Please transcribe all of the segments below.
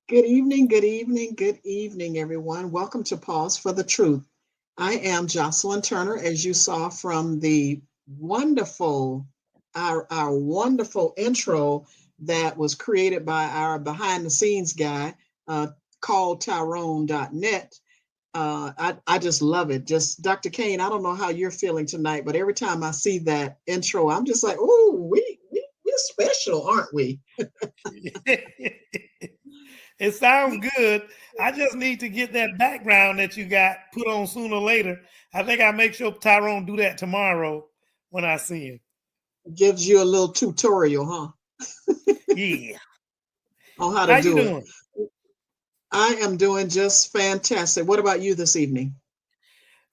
Good evening, everyone. Welcome to Pause for the Truth. I am Jocelyn Turner, as you saw from the wonderful, our wonderful intro that was created by our behind the scenes guy uh, called Tyrone.net. I just love it. Just Dr. Kane, I don't know how you're feeling tonight, but every time I see that intro, I'm just like, oh, we're special, aren't we? It sounds good. I just need to get that background that you got put on sooner or later. I think I'll make sure Tyrone do that tomorrow when I see him. Gives you a little tutorial, huh? Yeah. On how to How you do it. doing? I am doing just fantastic. What about you this evening?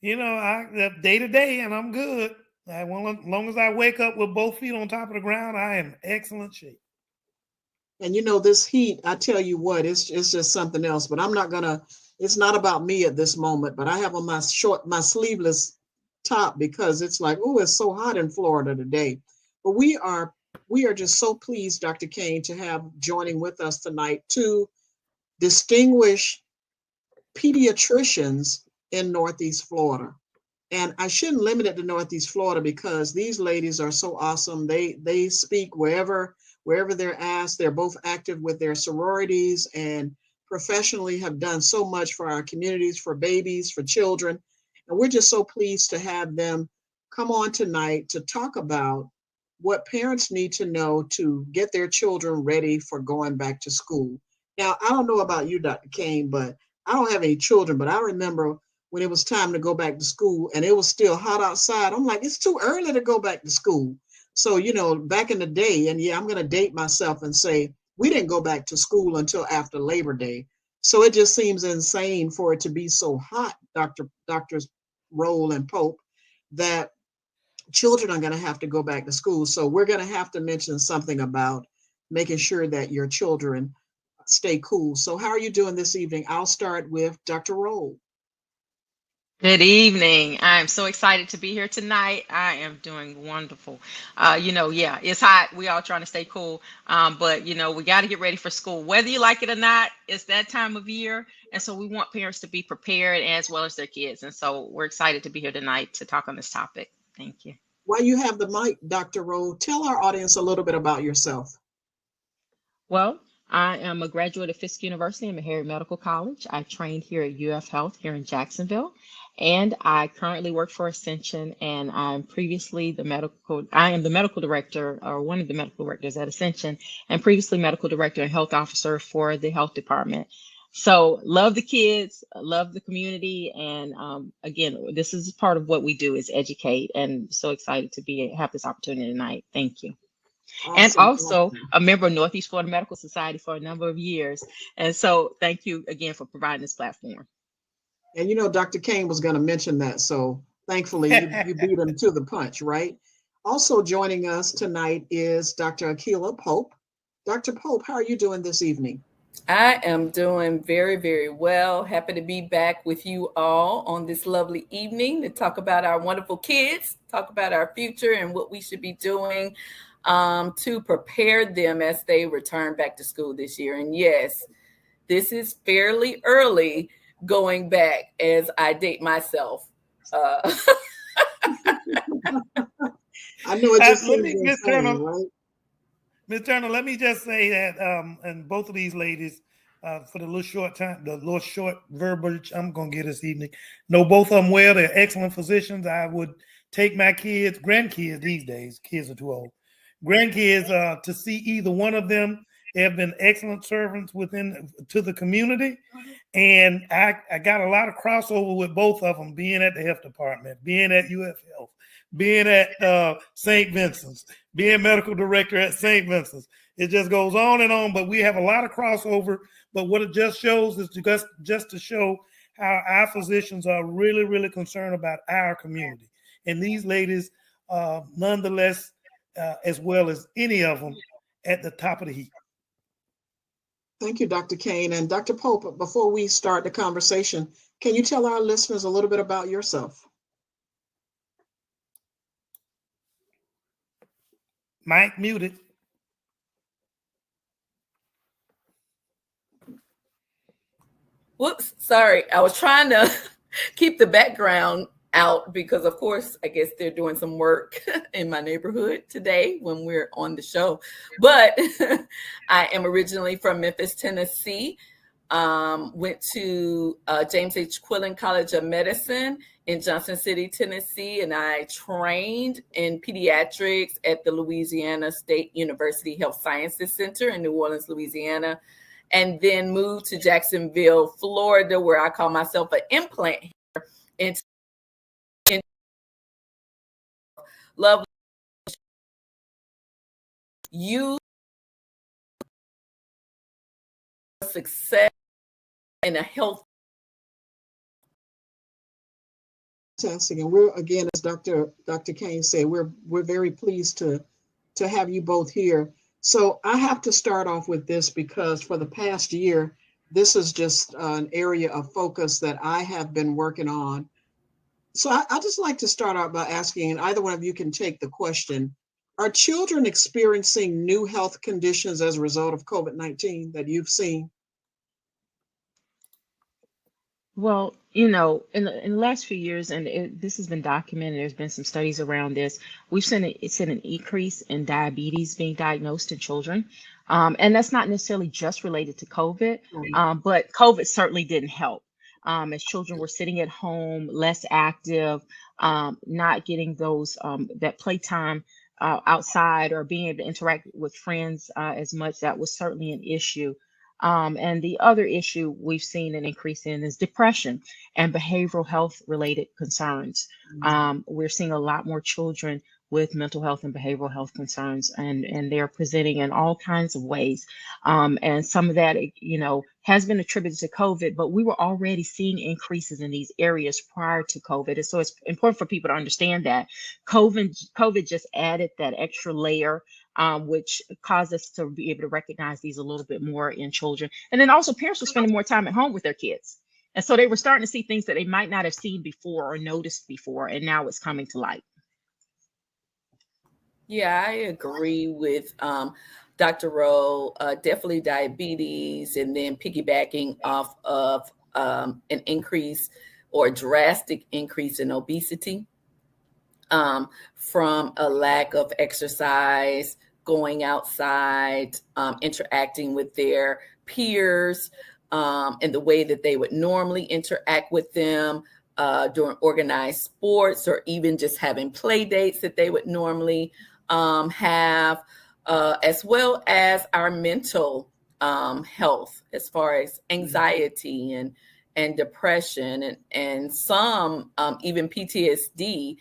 I day to day, and I'm good. As long as I wake up with both feet on top of the ground, I am in excellent shape. And this heat, I tell you what, it's just something else. But I'm not gonna. It's not about me at this moment. But I have on my sleeveless top because it's like, oh, it's so hot in Florida today. But we are just so pleased, Dr. Kane, to have joining with us tonight two distinguished pediatricians in Northeast Florida. And I shouldn't limit it to Northeast Florida because these ladies are so awesome. They speak wherever they're asked. They're both active with their sororities and professionally have done so much for our communities, for babies, for children. And we're just so pleased to have them come on tonight to talk about what parents need to know to get their children ready for going back to school. Now, I don't know about you, Dr. Kane, but I don't have any children, but I remember when it was time to go back to school and it was still hot outside. I'm like, it's too early to go back to school. So, back in the day, and yeah, I'm going to date myself and say we didn't go back to school until after Labor Day. So it just seems insane for it to be so hot, Doctors Roll and Pope, that children are going to have to go back to school. So we're going to have to mention something about making sure that your children stay cool. So how are you doing this evening? I'll start with Dr. Roll. Good evening. I'm so excited to be here tonight. I am doing wonderful. Yeah, it's hot. We all trying to stay cool. But we got to get ready for school. Whether you like it or not, it's that time of year. And so we want parents to be prepared as well as their kids. And so we're excited to be here tonight to talk on this topic. Thank you. While you have the mic, Dr. Rowe, tell our audience a little bit about yourself. Well, I am a graduate of Fisk University and Meharry Medical College. I trained here at UF Health here in Jacksonville, and I currently work for Ascension. And I am the medical director, or one of the medical directors at Ascension, and previously medical director and health officer for the health department. So love the kids, love the community, and again, this is part of what we do is educate. And so excited to have this opportunity tonight. Thank you. And Awesome. also a member of Northeast Florida Medical Society for a number of years. And so thank you again for providing this platform. And Dr. Kane was going to mention that. So thankfully, you beat him to the punch, right? Also joining us tonight is Dr. Akila Pope. Dr. Pope, how are you doing this evening? I am doing very, very well. Happy to be back with you all on this lovely evening to talk about our wonderful kids, talk about our future and what we should be doing to prepare them as they return back to school this year. And yes, this is fairly early going back as I date myself. I know it just Let seems me, Miss insane, Turner. right? Miss Turner, let me just say that, and both of these ladies, for the little short verbiage I'm gonna get this evening, know both of them well. They're excellent physicians. I would take my grandkids these days. Kids are too old. Grandkids to see either one of them. They have been excellent servants to the community, and I got a lot of crossover with both of them. Being at the health department, being at UF Health, being at St. Vincent's, being medical director at St. Vincent's. It just goes on and on, but we have a lot of crossover. But what it just shows is just to show how our physicians are really, really concerned about our community. And these ladies, nonetheless, as well as any of them, at the top of the heap. Thank you, Dr. Kane. And Dr. Pope, before we start the conversation, can you tell our listeners a little bit about yourself? Mike muted. Whoops, sorry. I was trying to keep the background out because, of course, I guess they're doing some work in my neighborhood today when we're on the show. But I am originally from Memphis, Tennessee. Went to James H. Quillen College of Medicine in Johnson City, Tennessee, and I trained in pediatrics at the Louisiana State University Health Sciences Center in New Orleans, Louisiana, and then moved to Jacksonville, Florida, where I call myself an implant here. And love you, success, and a health. Fantastic. And we're, again, as Dr. Kane said, we're very pleased to have you both here. So I have to start off with this because for the past year, this is just an area of focus that I have been working on. So I just like to start out by asking, and either one of you can take the question, are children experiencing new health conditions as a result of COVID-19 that you've seen? Well, in the last few years, and this has been documented, there's been some studies around this. We've seen an increase in diabetes being diagnosed in children. And that's not necessarily just related to COVID, Right. but COVID certainly didn't help. As children were sitting at home, less active, not getting that playtime outside or being able to interact with friends as much, that was certainly an issue. And the other issue we've seen an increase in is depression and behavioral health related concerns. We're seeing a lot more children with mental health and behavioral health concerns, and they're presenting in all kinds of ways. And some of that, has been attributed to COVID, but we were already seeing increases in these areas prior to COVID. And so it's important for people to understand that COVID just added that extra layer, which caused us to be able to recognize these a little bit more in children. And then also parents were spending more time at home with their kids. And so they were starting to see things that they might not have seen before or noticed before, and now it's coming to light. Yeah, I agree with Dr. Rowe. Definitely diabetes, and then piggybacking off of an increase or drastic increase in obesity from a lack of exercise, going outside, interacting with their peers in the way that they would normally interact with them during organized sports, or even just having play dates that they would normally have, as well as our mental health, as far as anxiety and depression, and some even PTSD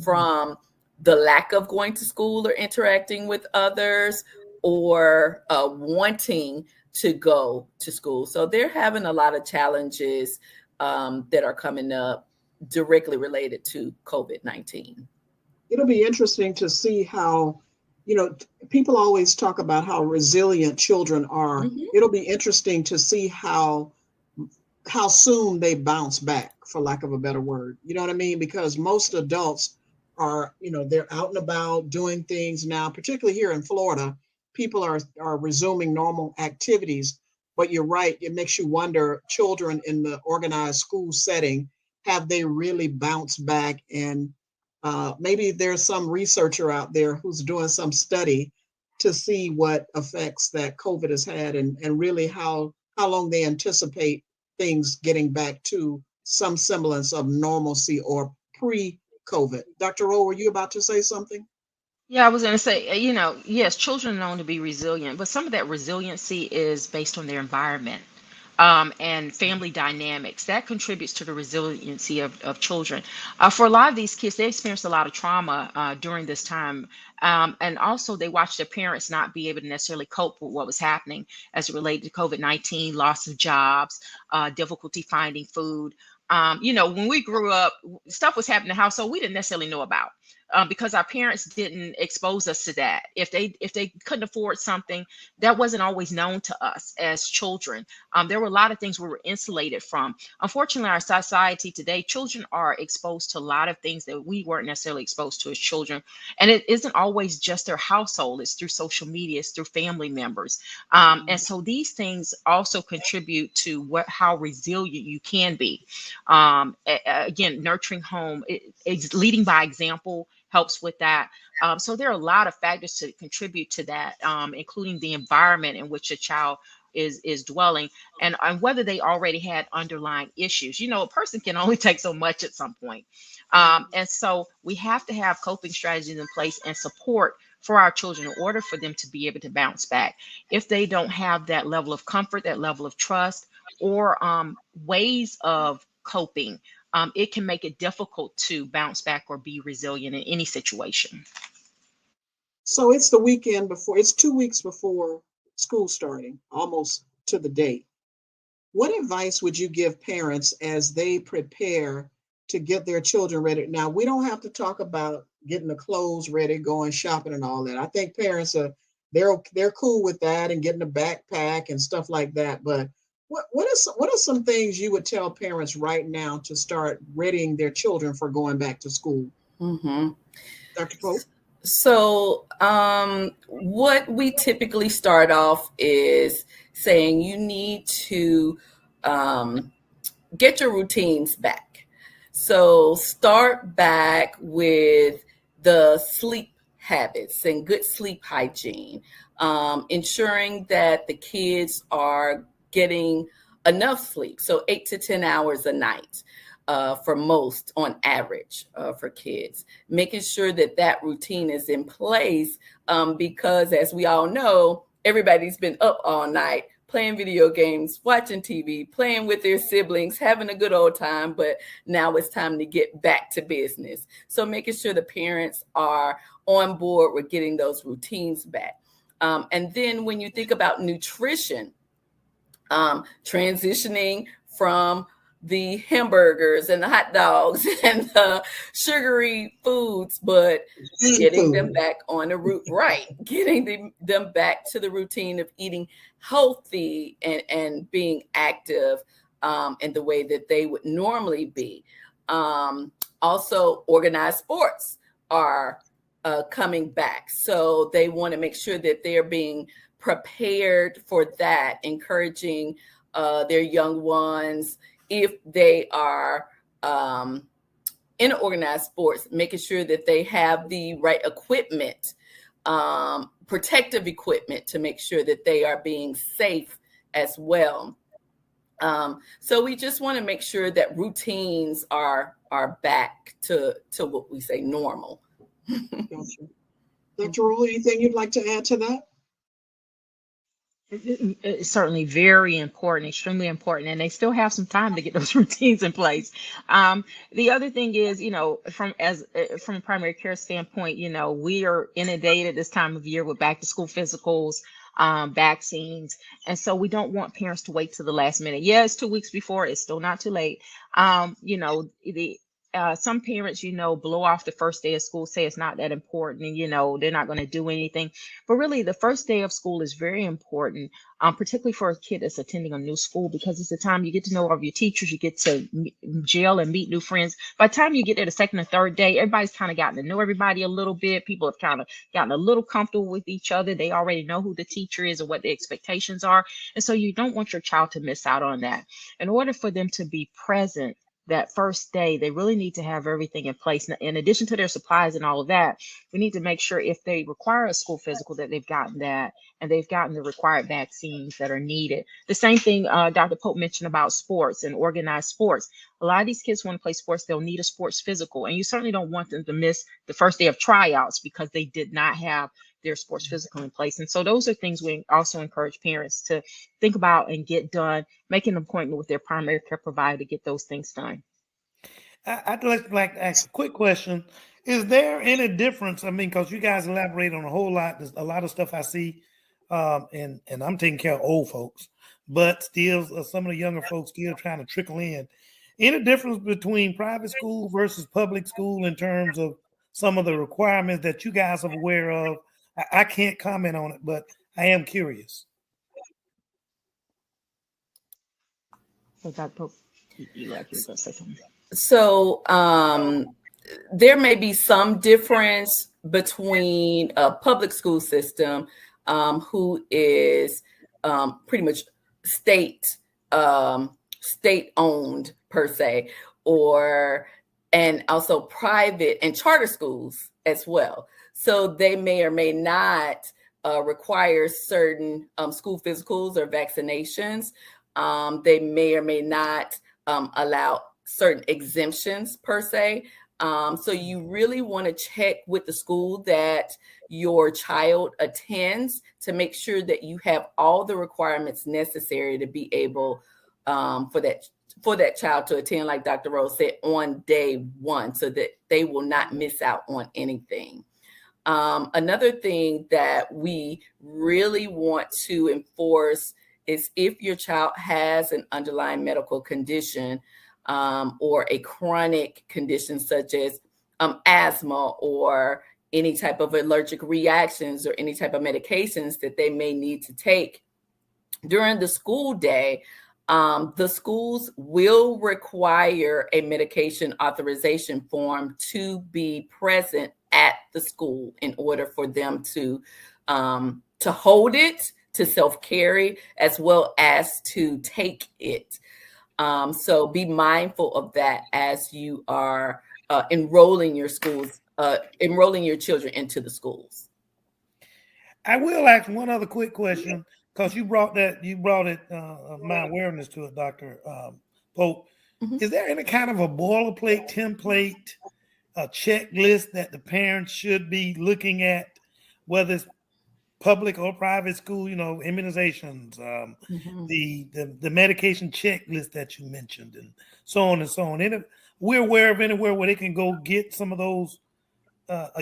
from the lack of going to school or interacting with others, or wanting to go to school. So they're having a lot of challenges that are coming up directly related to COVID-19. It'll be interesting to see how, people always talk about how resilient children are. Mhm. It'll be interesting to see how soon they bounce back, for lack of a better word. You know what I mean? Because most adults are, they're out and about doing things now, particularly here in Florida. People are resuming normal activities. But you're right, it makes you wonder, children in the organized school setting, have they really bounced back? And maybe there's some researcher out there who's doing some study to see what effects that COVID has had, and really how long they anticipate things getting back to some semblance of normalcy or pre-COVID. Dr. Rowe, were you about to say something? Yeah, I was going to say, yes, children are known to be resilient, but some of that resiliency is based on their environment, and family dynamics. That contributes to the resiliency of children. For a lot of these kids, they experienced a lot of trauma during this time. And also, they watched their parents not be able to necessarily cope with what was happening as it related to COVID-19, loss of jobs, difficulty finding food. When we grew up, stuff was happening in the household we didn't necessarily know about. because our parents didn't expose us to that. If they couldn't afford something, that wasn't always known to us as children. There were a lot of things we were insulated from. Unfortunately, our society today, children are exposed to a lot of things that we weren't necessarily exposed to as children. And it isn't always just their household, it's through social media, it's through family members. And so these things also contribute to how resilient you can be. Again, nurturing home, it's leading by example helps with that. So there are a lot of factors to contribute to that, including the environment in which a child is dwelling, and whether they already had underlying issues. A person can only take so much at some point. And so we have to have coping strategies in place and support for our children in order for them to be able to bounce back. If they don't have that level of comfort, that level of trust, or ways of coping, it can make it difficult to bounce back or be resilient in any situation. So it's the weekend before, it's 2 weeks before school starting, almost to the date. What advice would you give parents as they prepare to get their children ready? Now, we don't have to talk about getting the clothes ready, going shopping and all that. I think parents they're cool with that and getting a backpack and stuff like that. But what are some things you would tell parents right now to start readying their children for going back to school? Mm-hmm. Dr. Pope? So what we typically start off is saying you need to get your routines back. So start back with the sleep habits and good sleep hygiene, ensuring that the kids are getting enough sleep. So 8 to 10 hours a night. For most on average for kids, making sure that routine is in place because as we all know, everybody's been up all night playing video games, watching TV, playing with their siblings, having a good old time, but now it's time to get back to business. So making sure the parents are on board with getting those routines back. And then when you think about nutrition, transitioning from the hamburgers and the hot dogs and the sugary foods, but getting them back on the route, right? Getting them back to the routine of eating healthy and being active in the way that they would normally be. Also, organized sports are coming back. So they want to make sure that they're being prepared for that, encouraging their young ones, if they are in organized sports, making sure that they have the right equipment, protective equipment to make sure that they are being safe as well. So we just want to make sure that routines are back to what we say normal. Gotcha. Dr. Rule, anything you'd like to add to that? It's certainly very important, extremely important, and they still have some time to get those routines in place. The other thing is, from a primary care standpoint, we are inundated this time of year with back to school physicals, vaccines, and so we don't want parents to wait to the last minute. Yeah, it's 2 weeks before; it's still not too late. Some parents, blow off the first day of school, say it's not that important, and they're not going to do anything. But really, the first day of school is very important, particularly for a kid that's attending a new school, because it's the time you get to know all of your teachers, you get to gel and meet new friends. By the time you get there the second and third day, everybody's kind of gotten to know everybody a little bit. People have kind of gotten a little comfortable with each other. They already know who the teacher is and what the expectations are. And so you don't want your child to miss out on that. In order for them to be present that first day, they really need to have everything in place. In addition to their supplies and all of that, we need to make sure if they require a school physical that they've gotten that and they've gotten the required vaccines that are needed. The same thing Dr. Pope mentioned about sports and organized sports. A lot of these kids want to play sports, they'll need a sports physical, and you certainly don't want them to miss the first day of tryouts because they did not have their sports physical in place. And so those are things we also encourage parents to think about and get done, make an appointment with their primary care provider to get those things done. I'd like to ask a quick question. Is there any difference? I mean, because you guys elaborate on a whole lot. There's a lot of stuff I see, and I'm taking care of old folks, but still some of the younger folks still trying to trickle in. Any difference between private school versus public school in terms of some of the requirements that you guys are aware of. I can't comment on it, but I am curious. So Dr. Pope, you like you to say something? So there may be some difference between a public school system who is pretty much state owned per se, and also private and charter schools as well. So they may or may not require certain school physicals or vaccinations. They may or may not allow certain exemptions per se. So you really want to check with the school that your child attends to make sure that you have all the requirements necessary to be able for that child to attend, like Dr. Rose said, on day one, so that they will not miss out on anything. Another thing that we really want to enforce is if your child has an underlying medical condition or a chronic condition such as asthma or any type of allergic reactions or any type of medications that they may need to take during the school day, the schools will require a medication authorization form to be present at the school in order for them to hold it, to self-carry, as well as to take it. So be mindful of that as you are enrolling your children into the schools. I will ask one other quick question, because you brought it my awareness to it, Dr. Pope. Mm-hmm. Is there any kind of a boilerplate template, a checklist that the parents should be looking at, whether it's public or private school, immunizations, the medication checklist that you mentioned, and so on and so on. And if we're aware of anywhere where they can go get some of those,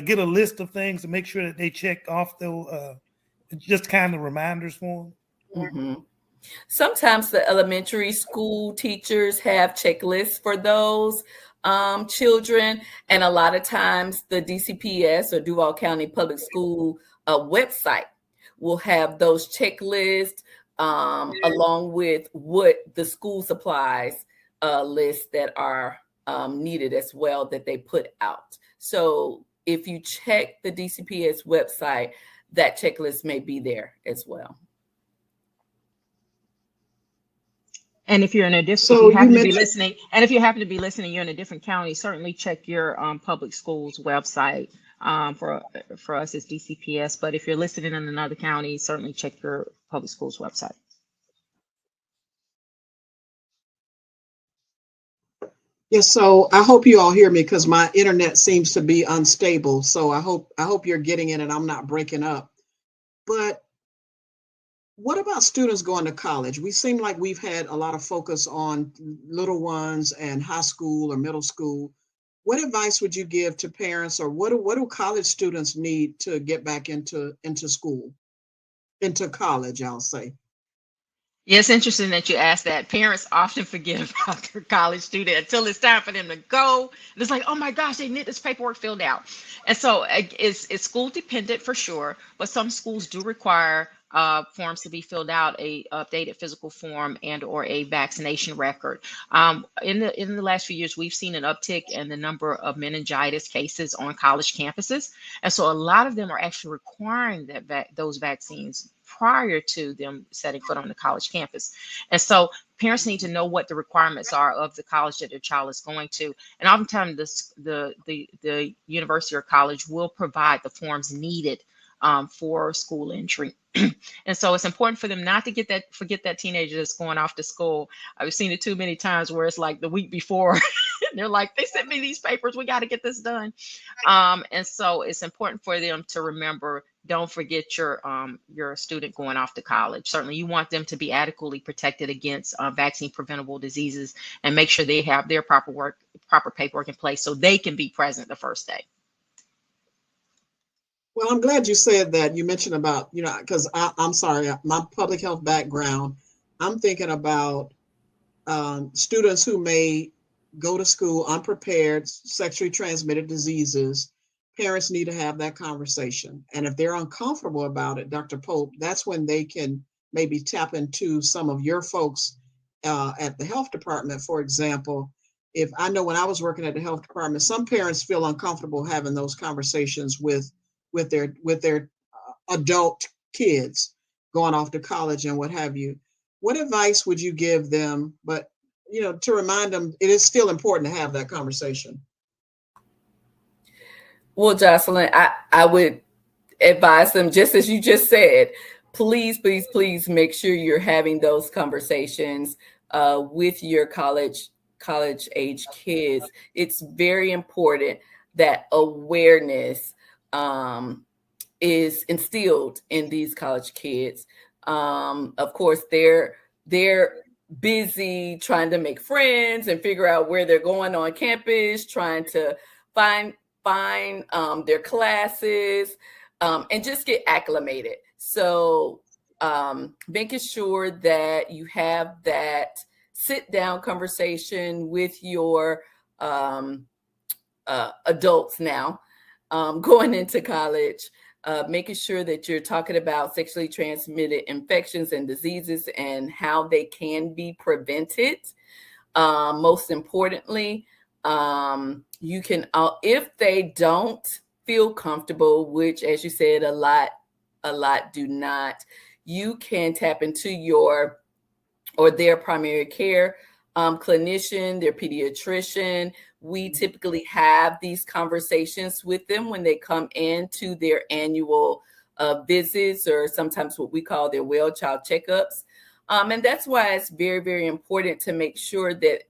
get a list of things to make sure that they check off those, just kind of reminders for them. Mm-hmm. Sometimes the elementary school teachers have checklists for those children, and a lot of times the DCPS or Duval County Public School website will have those checklists along with what the school supplies lists that are needed as well that they put out. So if you check the DCPS website, that checklist may be there as well. And if you're in a different, So if you happen you to be mentioned- listening, and if you happen to be listening, you're in a different county, certainly check your public schools website. For us, it's DCPS. But if you're listening in another county, certainly check your public schools website. Yes, so I hope you all hear me because my internet seems to be unstable. So I hope you're getting it and I'm not breaking up. But what about students going to college? We seem like we've had a lot of focus on little ones and high school or middle school. What advice would you give to parents, or what do college students need to get back into school, into college, I'll say? Yeah, it's interesting that you asked that. Parents often forget about their college student until it's time for them to go. And it's like, oh my gosh, they need this paperwork filled out. And so it's school dependent for sure, but some schools do require forms to be filled out, a updated physical form and or a vaccination record. In the last few years, we've seen an uptick in the number of meningitis cases on college campuses. And so a lot of them are actually requiring those vaccines prior to them setting foot on the college campus. And so parents need to know what the requirements are of the college that their child is going to. And oftentimes the university or college will provide the forms needed for school entry. And so it's important for them not to forget that teenager that's going off to school. I've seen it too many times where it's like the week before, they're like, they sent me these papers, we got to get this done. And so it's important for them to remember, don't forget your student going off to college. Certainly you want them to be adequately protected against vaccine preventable diseases, and make sure they have their proper paperwork in place so they can be present the first day. Well, I'm glad you said that. You mentioned about, because I'm sorry, my public health background, I'm thinking about students who may go to school unprepared, sexually transmitted diseases, parents need to have that conversation. And if they're uncomfortable about it, Dr. Pope, that's when they can maybe tap into some of your folks at the health department, for example. If I know when I was working at the health department, some parents feel uncomfortable having those conversations with their adult kids going off to college and what have you. What advice would you give them? But to remind them, it is still important to have that conversation. Well, Jocelyn, I would advise them, just as you just said, please, please, please make sure you're having those conversations with your college age kids. It's very important that awareness is instilled in these college kids. Of course, they're busy trying to make friends and figure out where they're going on campus, trying to find their classes and just get acclimated. So making sure that you have that sit down conversation with your adults now going into college, making sure that you're talking about sexually transmitted infections and diseases and how they can be prevented. Most importantly, you can, if they don't feel comfortable, which, as you said, a lot do not, you can tap into their primary care clinician, their pediatrician. We typically have these conversations with them when they come into their annual visits, or sometimes what we call their well child checkups. And that's why it's very, very important to make sure that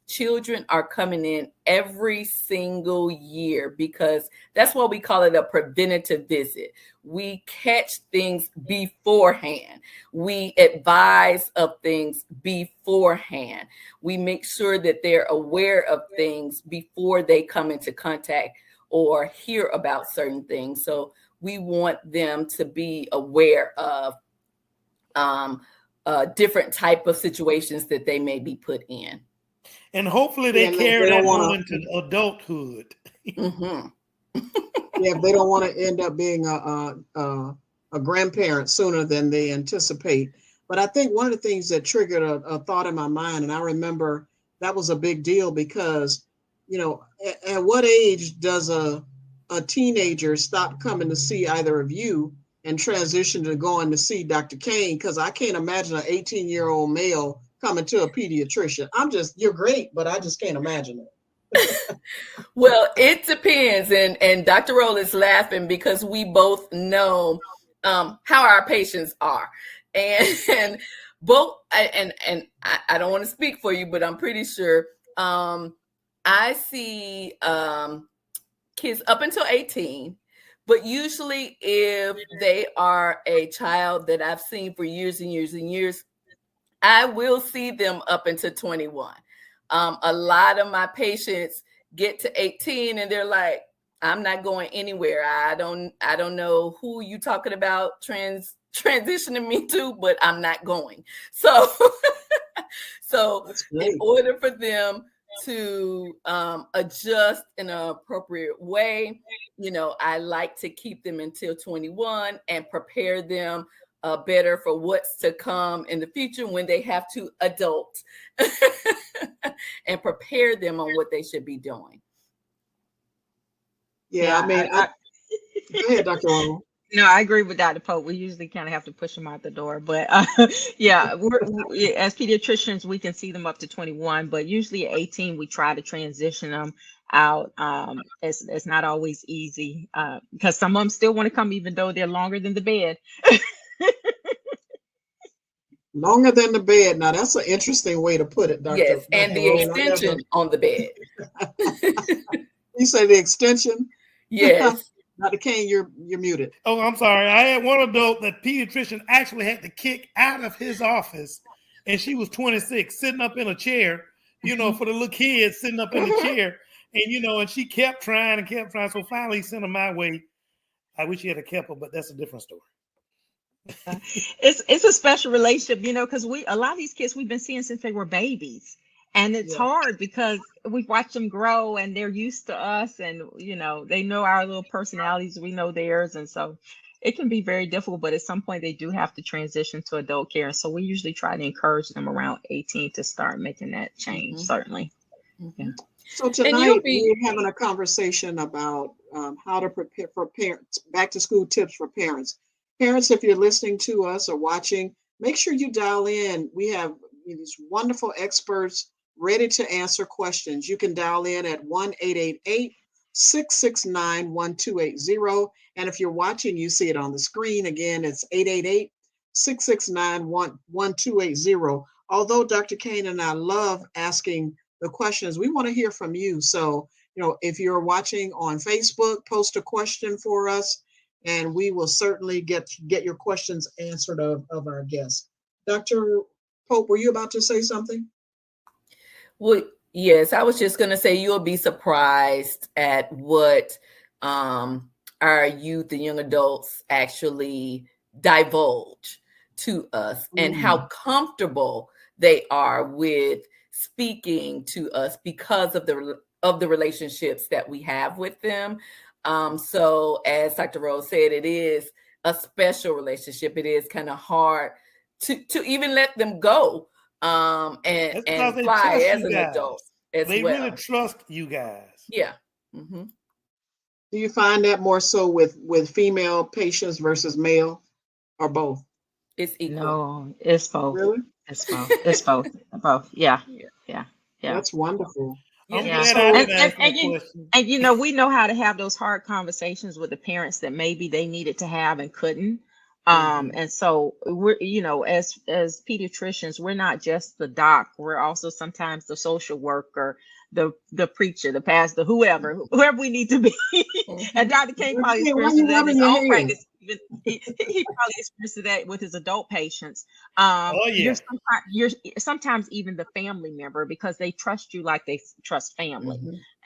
children are coming in every single year, because that's why we call it a preventative visit. We catch things beforehand. We advise of things beforehand. We make sure that they're aware of things before they come into contact or hear about certain things. So we want them to be aware of different type of situations that they may be put in. And hopefully they carry that on into adulthood. Mm-hmm. Yeah, if they don't want to end up being a grandparent sooner than they anticipate. But I think one of the things that triggered a thought in my mind, and I remember that was a big deal because, at what age does a teenager stop coming to see either of you and transition to going to see Dr. Kane? Because I can't imagine an 18-year-old male coming to a pediatrician. You're great, but I just can't imagine it. Well, it depends. And Dr. Roll is laughing because we both know how our patients are. And both, and I don't want to speak for you, but I'm pretty sure I see kids up until 18. But usually if they are a child that I've seen for years and years and years, I will see them up until 21. A lot of my patients get to 18 and they're like, I'm not going anywhere. I don't know who you talking about transitioning me to, but I'm not going. So in order for them to adjust in an appropriate way, I like to keep them until 21 and prepare them better for what's to come in the future when they have to adult and prepare them on what they should be doing. Yeah, go ahead, Dr. Roll. No, I agree with Dr. Pope. We usually kind of have to push them out the door, but yeah, we as pediatricians, we can see them up to 21, but usually at 18, we try to transition them out. It's not always easy because some of them still want to come, even though they're longer than the bed. Longer than the bed. Now that's an interesting way to put it, Dr. Yes, and the extension on the bed. You say the extension? Yes. Dr. Kane, you're muted. Oh, I'm sorry. I had one adult that pediatrician actually had to kick out of his office, and she was 26, sitting up in a chair, for the little kids sitting up in the chair, and and she kept trying. So finally, he sent her my way. I wish he had kept her, but that's a different story. It's a special relationship, because a lot of these kids we've been seeing since they were babies. And it's Yeah. hard because we watch them grow and they're used to us, and they know our little personalities, we know theirs. And so it can be very difficult, but at some point they do have to transition to adult care. So we usually try to encourage them around 18 to start making that change, certainly. Yeah. So tonight we're having a conversation about how to prepare for parents, back to school tips for parents. Parents, if you're listening to us or watching, make sure you dial in. We have these wonderful experts ready to answer questions. You can dial in at 1-888-669-1280. And if you're watching, you see it on the screen. Again, it's 888-669-1280. Although Dr. Kane and I love asking the questions, we want to hear from you. So, if you're watching on Facebook, post a question for us, and we will certainly get your questions answered of our guests. Dr. Pope, were you about to say something? Well, yes, I was just going to say you'll be surprised at what our youth and young adults actually divulge to us and how comfortable they are with speaking to us because of the relationships that we have with them. So as Dr. Rose said, it is a special relationship. It is kind of hard to even let them go and fly as an adult as they well. Really trust you guys. Yeah. Mm-hmm. Do you find that more so with female patients versus male, or both? It's equal. No, it's both. Really? It's both. It's both. Both. Yeah. That's wonderful. I'm Yeah. glad I didn't ask that question. And we know how to have those hard conversations with the parents that maybe they needed to have and couldn't. And so we're, as pediatricians, we're not just the doc. We're also sometimes the social worker, the preacher, the pastor, whoever we need to be. And Dr. King probably experienced that in his own practice. He probably experienced that with his adult patients. You're sometimes even the family member, because they trust you like they trust family.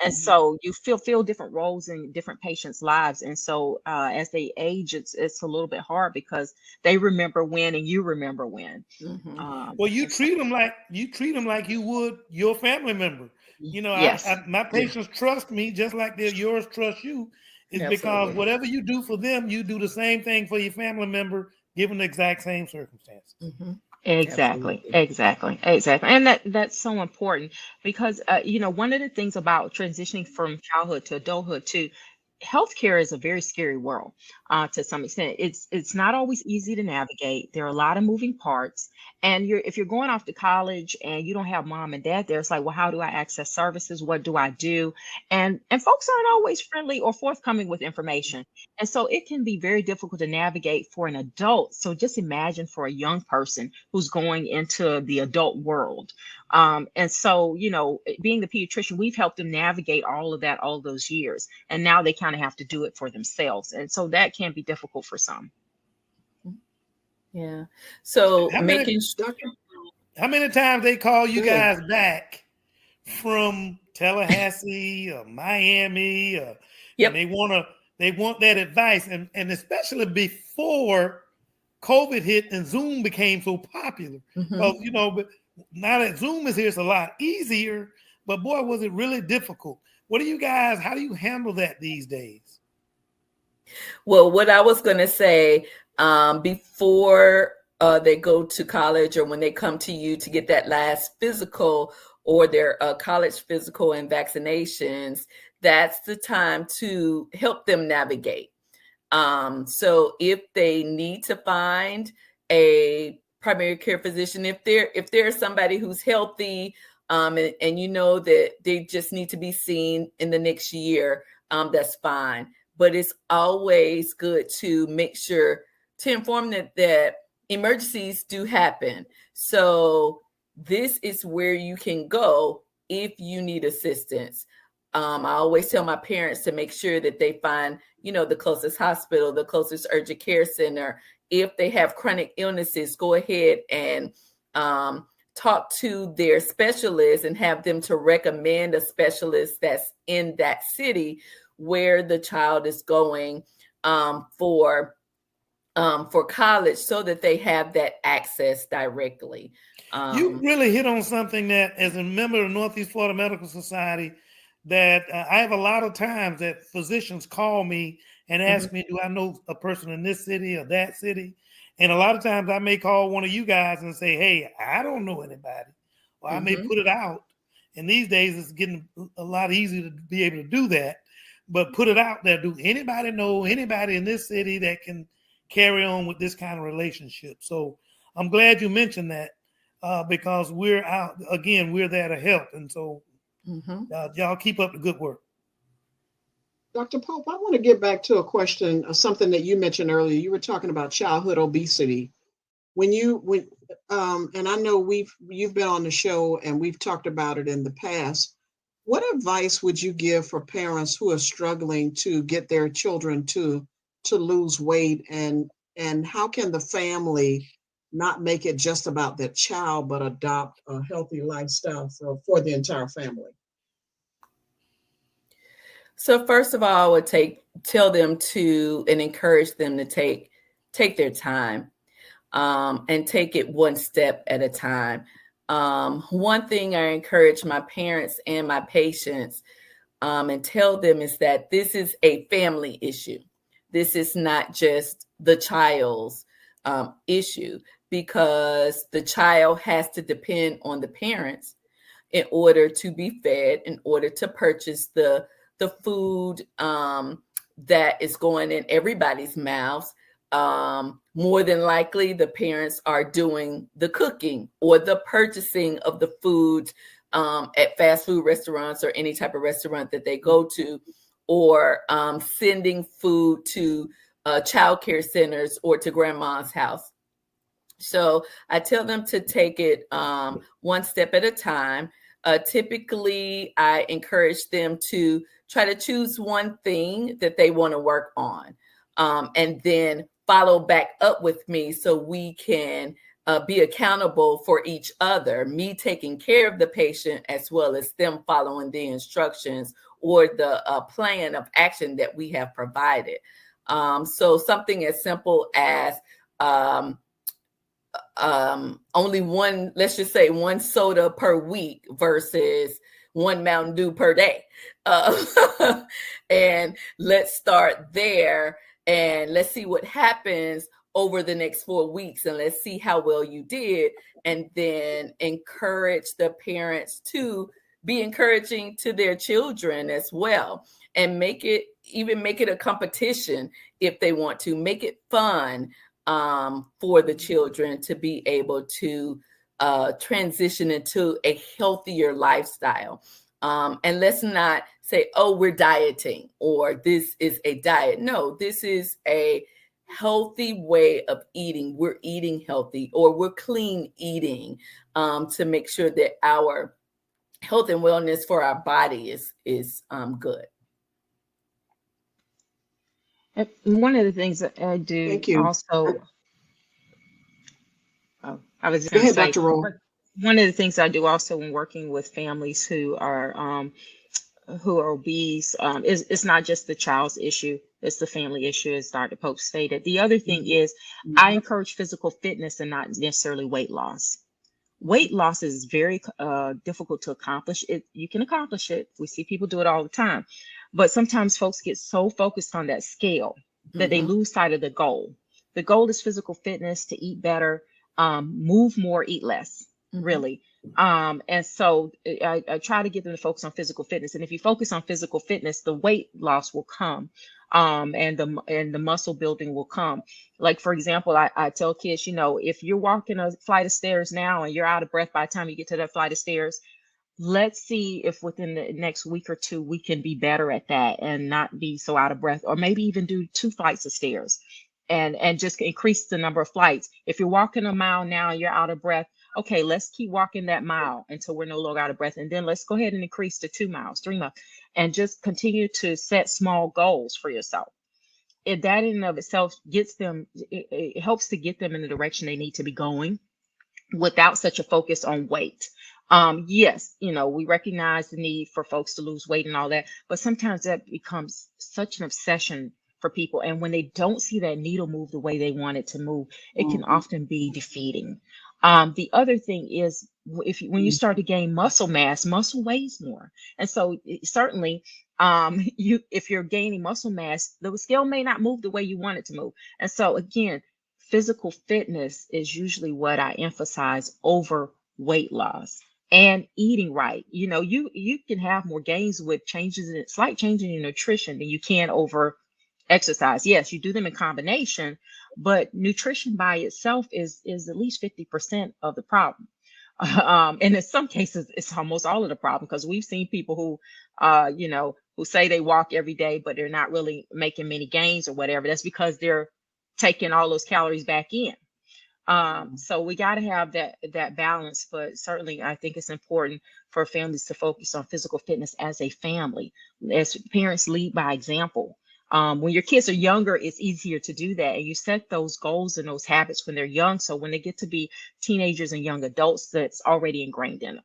And so you feel different roles in different patients' lives. And so as they age, it's a little bit hard because they remember when and you remember when. Well, you treat them like you would your family member. Yes. My patients trust me just like yours trust you. It's because whatever you do for them, you do the same thing for your family member, given the exact same circumstances. Exactly. And that's so important because, one of the things about transitioning from childhood to adulthood too, healthcare is a very scary world to some extent. It's not always easy to navigate. There are a lot of moving parts. And if you're going off to college and you don't have mom and dad there, it's like, well, how do I access services? What do I do? And folks aren't always friendly or forthcoming with information. And so it can be very difficult to navigate for an adult. So just imagine for a young person who's going into the adult world. And so, being the pediatrician, we've helped them navigate all of that all those years. And now they kind of have to do it for themselves. And so that can be difficult for some. Yeah. So how many times they call you guys back from Tallahassee or Miami and they want that advice, and especially before COVID hit and Zoom became so popular. But now that Zoom is here, it's a lot easier, but boy, was it really difficult. How do you handle that these days? Well, what I was going to say, before they go to college or when they come to you to get that last physical or their college physical and vaccinations, that's the time to help them navigate. So if they need to find a primary care physician, if there's somebody who's healthy and that they just need to be seen in the next year, that's fine. But it's always good to make sure to inform that emergencies do happen. So this is where you can go if you need assistance. I always tell my parents to make sure that they find, the closest hospital, the closest urgent care center. If they have chronic illnesses, go ahead and talk to their specialist and have them to recommend a specialist that's in that city where the child is going for for college so that they have that access directly. You really hit on something that, as a member of the Northeast Florida Medical Society, that I have a lot of times that physicians call me and ask me, do I know a person in this city or that city? And a lot of times I may call one of you guys and say, hey, I don't know anybody. Or I may put it out. And these days it's getting a lot easier to be able to do that. But put it out there. Do anybody know anybody in this city that can carry on with this kind of relationship? So I'm glad you mentioned that. Because we're out again, we're there to help, and so y'all keep up the good work. Dr. Pope, I want to get back to a question, something that you mentioned earlier. You were talking about childhood obesity. And I know you've been on the show and we've talked about it in the past. What advice would you give for parents who are struggling to get their children to lose weight, and how can the family not make it just about the child, but adopt a healthy lifestyle for the entire family? So first of all, I would tell them to and encourage them to take their time and take it one step at a time. One thing I encourage my parents and my patients and tell them is that this is a family issue. This is not just the child's issue, because the child has to depend on the parents in order to be fed, in order to purchase the food that is going in everybody's mouths. More than likely, the parents are doing the cooking or the purchasing of the food at fast food restaurants or any type of restaurant that they go to, or sending food to childcare centers or to grandma's house. So I tell them to take it one step at a time. Typically, I encourage them to try to choose one thing that they want to work on, and then follow back up with me so we can be accountable for each other, me taking care of the patient as well as them following the instructions or the plan of action that we have provided. So something as simple as only one, let's just say one soda per week versus one Mountain Dew per day. And let's start there and let's see what happens over the next 4 weeks, and let's see how well you did. And then encourage the parents to be encouraging to their children as well, and make it a competition if they want to. Make it fun for the children to be able to transition into a healthier lifestyle. And let's not say, oh, we're dieting or this is a diet. No, this is a healthy way of eating. We're eating healthy, or we're clean eating to make sure that our health and wellness for our body is good. And one of the things that I do Thank you. also, I was Go going to ahead, say, Dr. Roll. one of the things I do also when working with families who are obese, it's not just the child's issue, it's the family issue, as Dr. Pope stated. The other thing is I encourage physical fitness and not necessarily weight loss. Weight loss is very difficult to accomplish. You can accomplish it. We see people do it all the time. But sometimes folks get so focused on that scale that they lose sight of the goal. The goal is physical fitness, to eat better, move more, eat less, really. And so I try to get them to focus on physical fitness. And if you focus on physical fitness, the weight loss will come, and the muscle building will come. Like, for example, I tell kids, if you're walking a flight of stairs now and you're out of breath by the time you get to that flight of stairs, let's see if within the next week or two we can be better at that and not be so out of breath, or maybe even do 2 flights of stairs and just increase the number of flights. If you're walking a mile now and you're out of breath, okay, let's keep walking that mile until we're no longer out of breath. And then let's go ahead and increase to 2 miles, 3 miles, and just continue to set small goals for yourself. That in and of itself gets them, it helps to get them in the direction they need to be going without such a focus on weight. Yes, we recognize the need for folks to lose weight and all that, but sometimes that becomes such an obsession for people. And when they don't see that needle move the way they want it to move, it can often be defeating. The other thing is when you start to gain muscle mass, muscle weighs more. And so certainly if you're gaining muscle mass, the scale may not move the way you want it to move. And so again, physical fitness is usually what I emphasize over weight loss and eating right. You can have more gains with slight changes in nutrition than you can over exercise. Yes, you do them in combination, but nutrition by itself is at least 50% of the problem. And in some cases, it's almost all of the problem, because we've seen people who say they walk every day, but they're not really making many gains or whatever. That's because they're taking all those calories back in. So we got to have that balance, but certainly I think it's important for families to focus on physical fitness as a family. As parents, lead by example. When your kids are younger, it's easier to do that. And you set those goals and those habits when they're young. So when they get to be teenagers and young adults, that's already ingrained in them.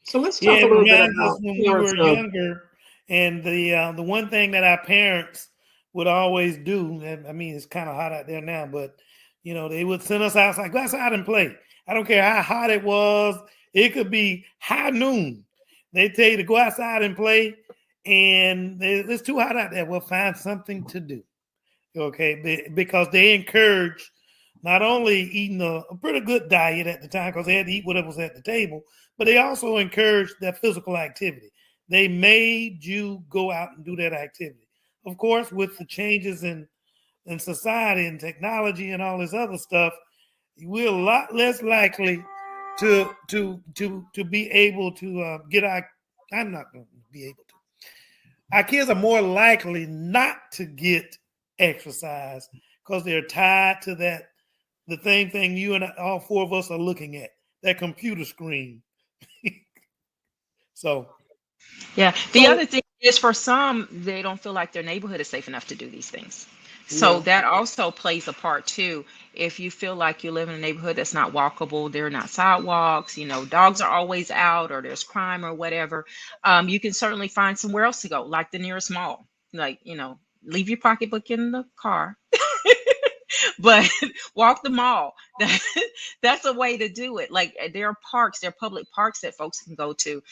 So let's talk Yeah, a it little bit reminds about us when we were younger, and the one thing that our parents would always do, and I mean, it's kind of hot out there now, but they would send us outside, go outside and play. I don't care how hot it was. It could be high noon. They tell you to go outside and play, and it's too hot out there. We'll find something to do. Okay, because they encourage not only eating a pretty good diet at the time, because they had to eat whatever was at the table, but they also encouraged that physical activity. They made you go out and do that activity. Of course, with the changes in society and technology and all this other stuff, we're a lot less likely to be able to get our. I'm not going to be able to. Our kids are more likely not to get exercise because they're tied to the same thing you and all four of us are looking at, that computer screen. So. Yeah. The other thing is, for some, they don't feel like their neighborhood is safe enough to do these things. So that also plays a part too. If you feel like you live in a neighborhood that's not walkable, there are not sidewalks, dogs are always out, or there's crime or whatever, you can certainly find somewhere else to go, like the nearest mall. Like, leave your pocketbook in the car, but walk the mall. That's a way to do it. Like, there are parks, there are public parks that folks can go to.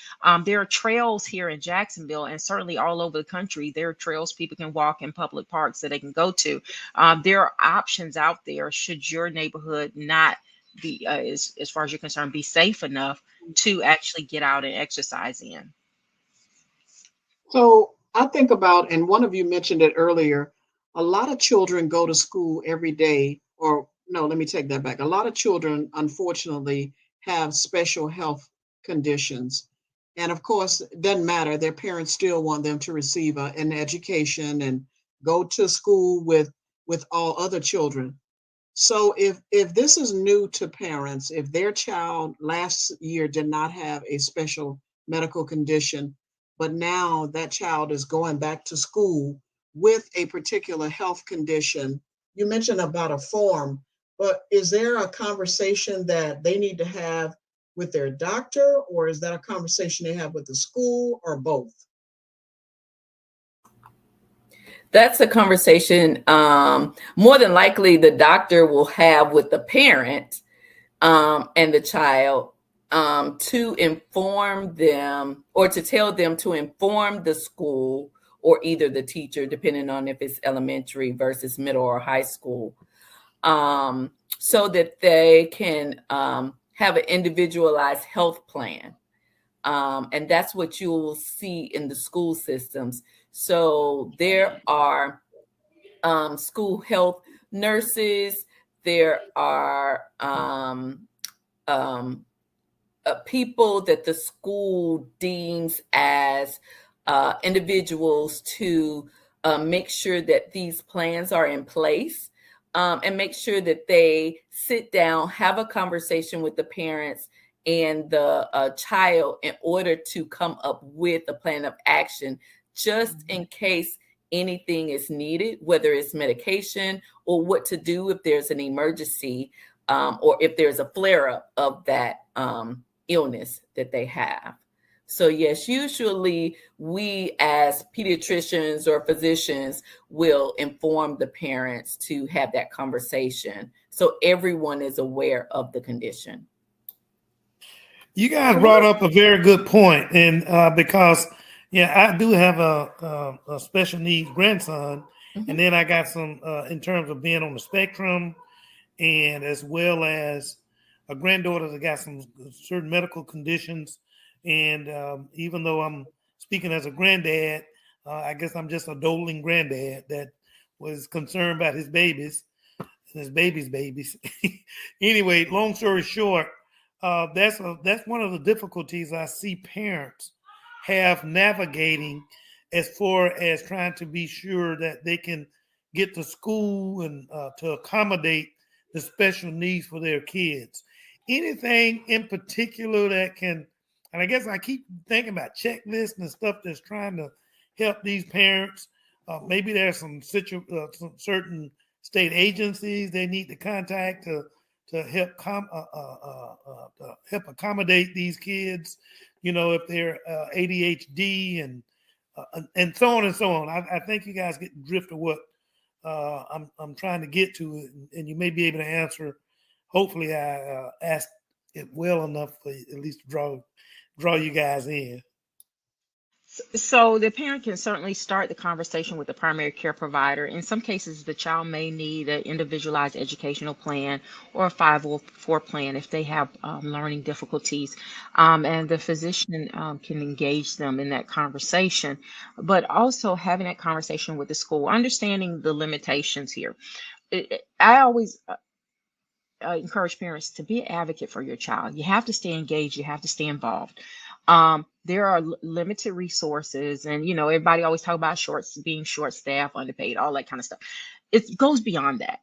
There are trails here in Jacksonville, and certainly all over the country. There are trails people can walk in public parks that they can go to. There are options out there should your neighborhood not be, as far as you're concerned, be safe enough to actually get out and exercise in. So I think about, and one of you mentioned it earlier, a lot of children go to school every day, or no, let me take that back. A lot of children, unfortunately, have special health conditions. And of course, it doesn't matter. Their parents still want them to receive an education and go to school with all other children. So if this is new to parents, if their child last year did not have a special medical condition, but now that child is going back to school with a particular health condition, you mentioned about a form, but is there a conversation that they need to have with their doctor, or is that a conversation they have with the school, or both? That's a conversation more than likely the doctor will have with the parent and the child to inform them, or to tell them to inform the school or either the teacher, depending on if it's elementary versus middle or high school, so that they can have an individualized health plan. And that's what you will see in the school systems. So there are school health nurses, there are people that the school deems as individuals to make sure that these plans are in place, and make sure that they sit down, have a conversation with the parents and the child in order to come up with a plan of action, just in case anything is needed, whether it's medication or what to do if there's an emergency, or if there's a flare-up of that illness that they have. So yes, usually we as pediatricians or physicians will inform the parents to have that conversation so everyone is aware of the condition. You guys brought up a very good point, and because I do have a special needs grandson, and then I got some in terms of being on the spectrum, and as well as a granddaughter that got some certain medical conditions. And even though I'm speaking as a granddad, I guess I'm just a doling granddad that was concerned about his babies and his babies. Anyway, long story short, that's one of the difficulties I see parents have navigating as far as trying to be sure that they can get to school and to accommodate the special needs for their kids. Anything in particular that can, and I guess I keep thinking about checklists and stuff that's trying to help these parents. Maybe there's some certain state agencies they need to contact to help help accommodate these kids. You know, if they're ADHD and so on and so on. I think you guys get the drift of what I'm trying to get to, and you may be able to answer. Hopefully, I asked it well enough for at least to draw you guys in. So the parent can certainly start the conversation with the primary care provider. In some cases, the child may need an individualized educational plan or a 504 plan if they have learning difficulties. And the physician can engage them in that conversation, but also having that conversation with the school, understanding the limitations here. I always encourage parents to be an advocate for your child. You have to stay engaged. You have to stay involved. There are limited resources, and everybody always talk about being short staffed, underpaid, all that kind of stuff. It goes beyond that.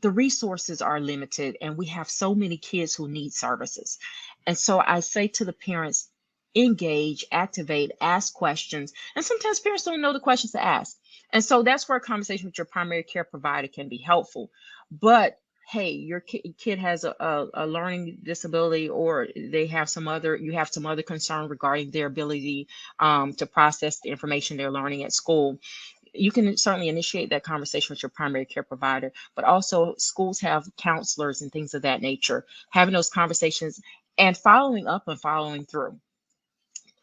The resources are limited, and we have so many kids who need services. And so I say to the parents, engage, activate, ask questions. And sometimes parents don't know the questions to ask. And so that's where a conversation with your primary care provider can be helpful. But hey, your kid has a learning disability, or you have some other concern regarding their ability to process the information they're learning at school. You can certainly initiate that conversation with your primary care provider, but also schools have counselors and things of that nature. Having those conversations and following up and following through.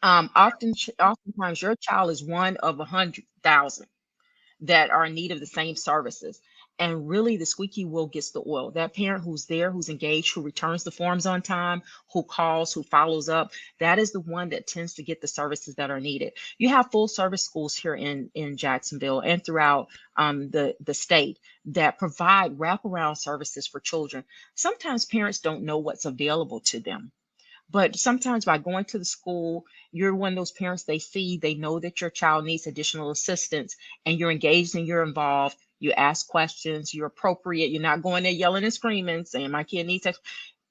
Oftentimes your child is one of 100,000 that are in need of the same services. And really the squeaky wheel gets the oil. That parent who's there, who's engaged, who returns the forms on time, who calls, who follows up, that is the one that tends to get the services that are needed. You have full service schools here in Jacksonville and throughout the state that provide wraparound services for children. Sometimes parents don't know what's available to them. But sometimes by going to the school, you're one of those parents they know that your child needs additional assistance, and you're engaged and you're involved. You ask questions, you're appropriate. You're not going there yelling and screaming, saying my kid needs X.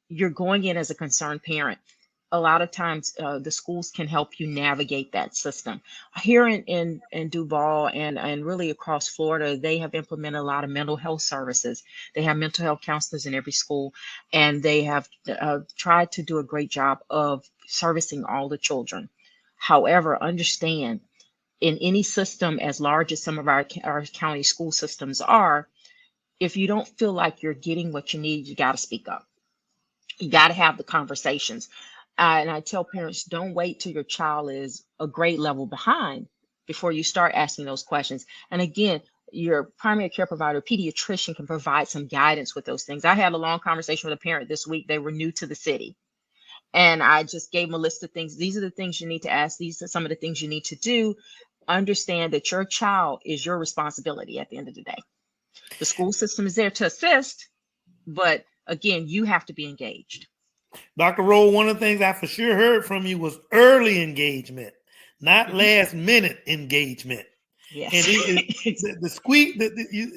You're going in as a concerned parent. A lot of times the schools can help you navigate that system. Here in Duval and really across Florida, they have implemented a lot of mental health services. They have mental health counselors in every school, and they have tried to do a great job of servicing all the children. However, understand, in any system as large as some of our county school systems are, if you don't feel like you're getting what you need, you got to speak up. You got to have the conversations. And I tell parents, don't wait till your child is a grade level behind before you start asking those questions. And again, your primary care provider, pediatrician, can provide some guidance with those things. I had a long conversation with a parent this week. They were new to the city. And I just gave them a list of things. These are the things you need to ask. These are some of the things you need to do. Understand that your child is your responsibility at the end of the day. The school system is there to assist, but again, you have to be engaged. Dr. Rowe, one of the things I for sure heard from you was early engagement, not last minute engagement. Yes. And the squeak,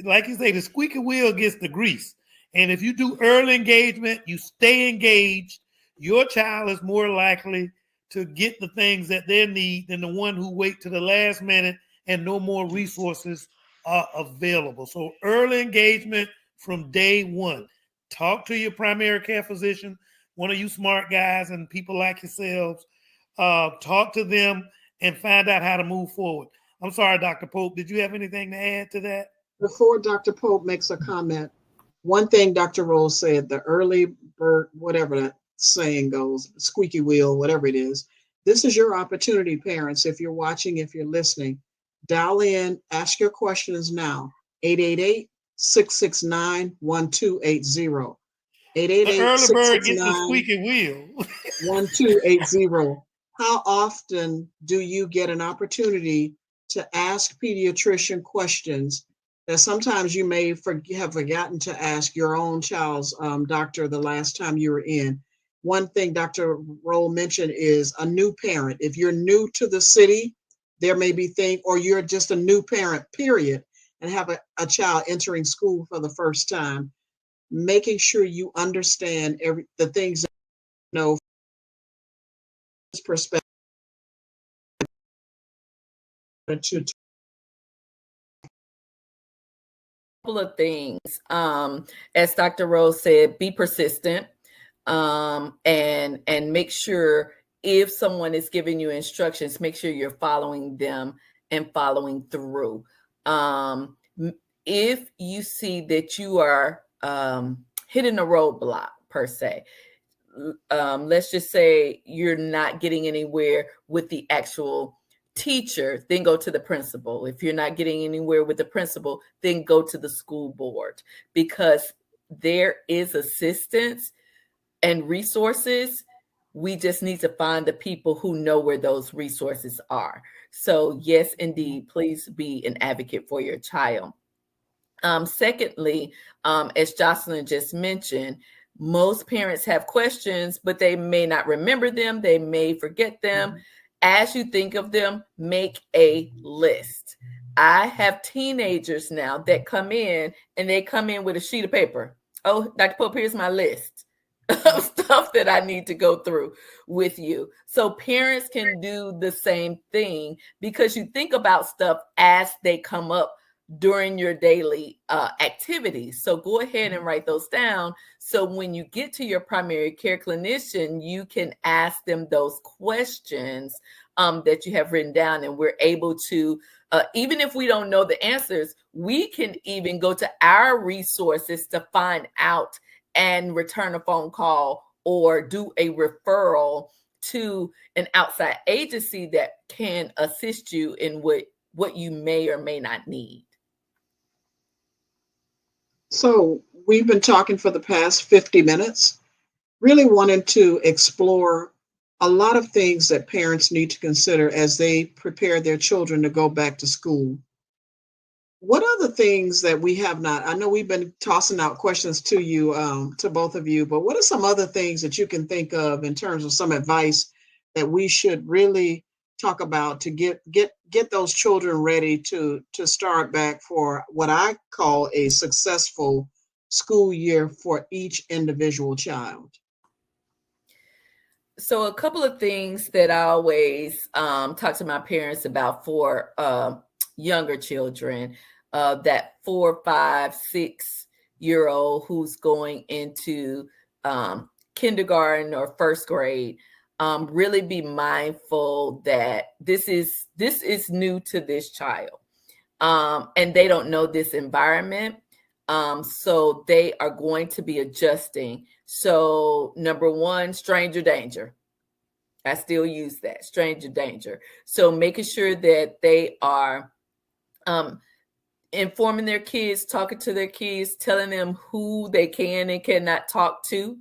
like you say, the squeaky wheel gets the grease. And if you do early engagement, you stay engaged, your child is more likely to get the things that they need than the one who wait to the last minute and no more resources are available. So early engagement from day one. Talk to your primary care physician, one of you smart guys and people like yourselves. talk to them, and find out how to move forward. I'm sorry, Dr. Pope. Did you have anything to add to that? Before Dr. Pope makes a comment, one thing Dr. Rose said, the early bird, whatever that saying goes, squeaky wheel, whatever it is, this is your opportunity, parents. If you're watching, if you're listening, dial in, ask your questions now. 888-669-1280. The early bird gets the 888-669-1280. squeaky wheel. How often do you get an opportunity to ask pediatrician questions that sometimes you may have forgotten to ask your own child's doctor the last time you were in? One thing Dr. Roll mentioned is a new parent. If you're new to the city, there may be things, or you're just a new parent, period, and have a child entering school for the first time, making sure you understand the things that you know from this perspective. Couple of things. As Dr. Rose said, be persistent, and make sure if someone is giving you instructions, make sure you're following them and following through. If you see that you are hitting a roadblock per se, let's just say you're not getting anywhere with the actual teacher, then go to the principal. If you're not getting anywhere with the principal, then go to the school board, because there is assistance and resources. We just need to find the people who know where those resources are. So yes, indeed, please be an advocate for your child. Secondly, as Jocelyn just mentioned, most parents have questions, but they may not remember them. They may forget them. As you think of them, make a list. I have teenagers now that come in, and they come in with a sheet of paper. Oh, Dr. Pope, here's my list of stuff that I need to go through with you. So parents can do the same thing, because you think about stuff as they come up during your daily activities. So go ahead and write those down. So when you get to your primary care clinician, you can ask them those questions that you have written down, and we're able to, even if we don't know the answers, we can even go to our resources to find out and return a phone call or do a referral to an outside agency that can assist you in what you may or may not need. So we've been talking for the past 50 minutes, really wanting to explore a lot of things that parents need to consider as they prepare their children to go back to school. What are the things that we have not? I know we've been tossing out questions to you, to both of you, but what are some other things that you can think of in terms of some advice that we should really talk about to get those children ready to start back for what I call a successful school year for each individual child? So a couple of things that I always talk to my parents about for younger children, that 4, 5, 6-year-old who's going into kindergarten or first grade. Really be mindful that this is new to this child, and they don't know this environment. So they are going to be adjusting. So number one, stranger danger. I still use that, stranger danger. So making sure that they are informing their kids, talking to their kids, telling them who they can and cannot talk to.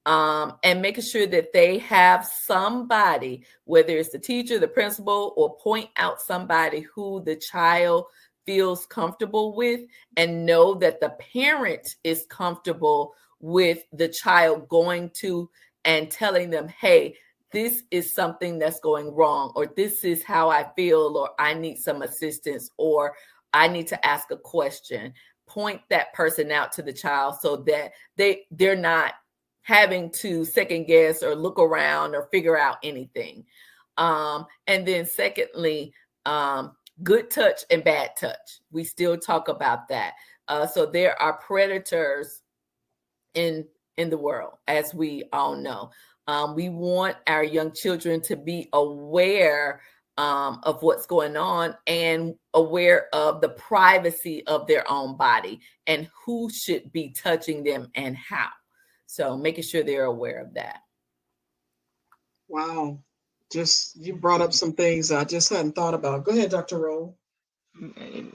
And making sure that they have somebody, whether it's the teacher, the principal, or point out somebody who the child feels comfortable with, and know that the parent is comfortable with the child going to and telling them, hey, this is something that's going wrong, or this is how I feel, or I need some assistance, or I need to ask a question. Point that person out to the child so that they're not having to second guess or look around or figure out anything. And then secondly, good touch and bad touch. We still talk about that. So there are predators in in the world, as we all know. We want our young children to be aware of what's going on and aware of the privacy of their own body and who should be touching them and how. So making sure they're aware of that. Wow. Just you brought up some things I just hadn't thought about. Go ahead, Dr. Roll.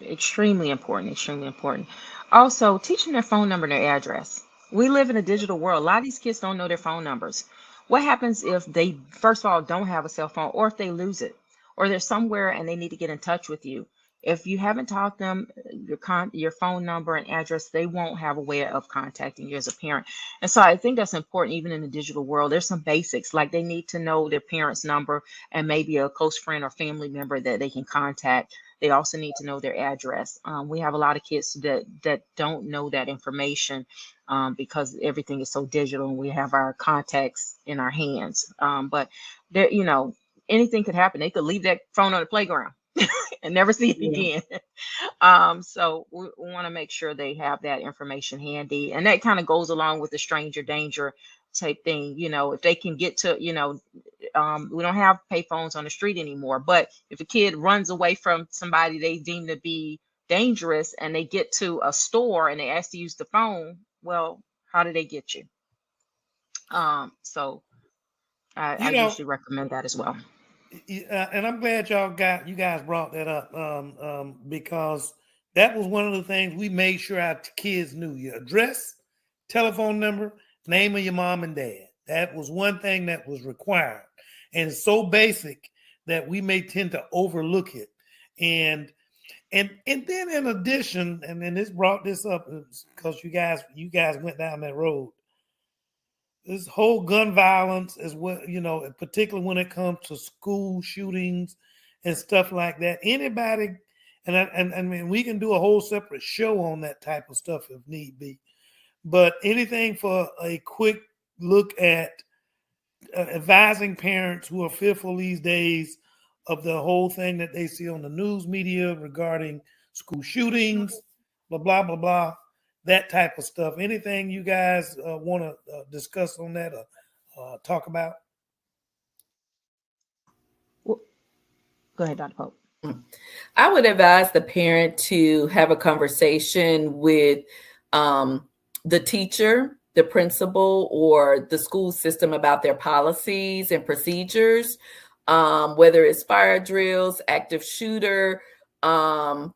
Extremely important, extremely important. Also, teaching their phone number and their address. We live in a digital world. A lot of these kids don't know their phone numbers. What happens if they, first of all, don't have a cell phone, or if they lose it, or they're somewhere and they need to get in touch with you? If you haven't taught them your phone number and address, they won't have a way of contacting you as a parent. And so I think that's important, even in the digital world. There's some basics, like they need to know their parents' number and maybe a close friend or family member that they can contact. They also need to know their address. We have a lot of kids that don't know that information because everything is so digital and we have our contacts in our hands. But there, anything could happen. They could leave that phone on the playground and never see it Yeah. again. So we want to make sure they have that information handy. And that kind of goes along with the stranger danger type thing. If they can get to, we don't have pay phones on the street anymore, but if a kid runs away from somebody they deem to be dangerous and they get to a store and they ask to use the phone, well, how do they get you? So I usually recommend that as well. And I'm glad you guys brought that up because that was one of the things we made sure our kids knew: your address, telephone number, name of your mom and dad. That was one thing that was required, and it's so basic that we may tend to overlook it. And then in addition, and then this brought this up because you guys went down that road. This whole gun violence as well, particularly when it comes to school shootings and stuff like that. Anybody, and I mean, we can do a whole separate show on that type of stuff if need be. But anything for a quick look at advising parents who are fearful these days of the whole thing that they see on the news media regarding school shootings, blah, blah, blah, blah. That type of stuff. Anything you guys want to discuss on that or talk about? Well, go ahead, Dr. Pope. I would advise the parent to have a conversation with the teacher, the principal, or the school system about their policies and procedures, whether it's fire drills, active shooter